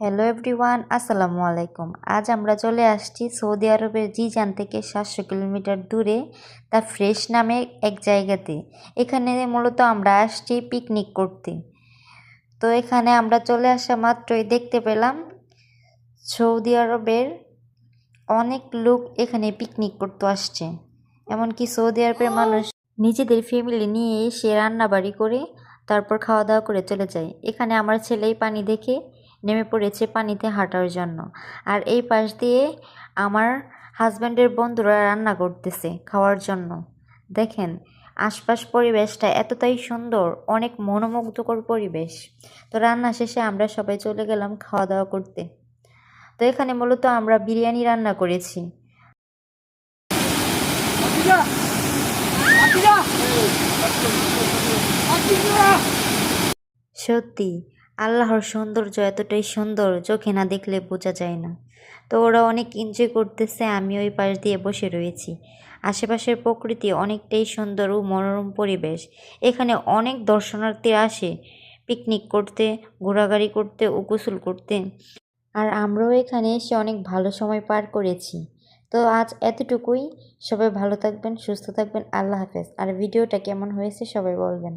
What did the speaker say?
Hello everyone, আসসালামু আলাইকুম। আজ আমরা চলে আসছি সৌদি আরবের জিজান থেকে 700 কিলোমিটার দূরে দ্য ফ্রেশ নামে এক জায়গাতে। এখানে মূলত আমরা আসছি পিকনিক করতে। তো এখানে আমরা চলে আসা মাত্রই দেখতে পেলাম সৌদি আরবের অনেক লোক এখানে পিকনিক করতে আসছে। এমনকি সৌদি আরবের মানুষ নিজেদের ফ্যামিলি নিয়ে এসে রান্নাবাড়ি করে তারপর খাওয়া দাওয়া করে চলে যায়। এখানে আমার ছেলেই পানি দেখে নেমে পড়েছে পানিতে হাঁটার জন্য। আর এই পাশ দিয়ে আমার হাজব্যান্ডের বন্ধুরা রান্না করতেছে খাওয়ার জন্য। দেখেন আশপাশ পরিবেশটা এতটাই সুন্দর, অনেক মনোমুগ্ধকর পরিবেশ। তো রান্না শেষে আমরা সবাই চলে গেলাম খাওয়া দাওয়া করতে। তো এখানে মূলত আমরা বিরিয়ানি রান্না করেছি। সত্যি আল্লাহর সৌন্দর্য এতটাই সুন্দর, চোখে না দেখলে বোঝা যায় না। তো ওরা অনেক এনজয় করতেছে, আমি ওই পাশ দিয়ে বসে রয়েছি। আশেপাশের প্রকৃতি অনেকটাই সুন্দর ও মনোরম পরিবেশ। এখানে অনেক দর্শনার্থী আসে পিকনিক করতে, ঘোরাঘুরি করতে ও গোসল করতে। আর আমরাও এখানে এসে অনেক ভালো সময় পার করেছি। তো আজ এতটুকুই। সবাই ভালো থাকবেন, সুস্থ থাকবেন। আল্লাহ হাফেজ। আর ভিডিওটা কেমন হয়েছে সবাই বলবেন।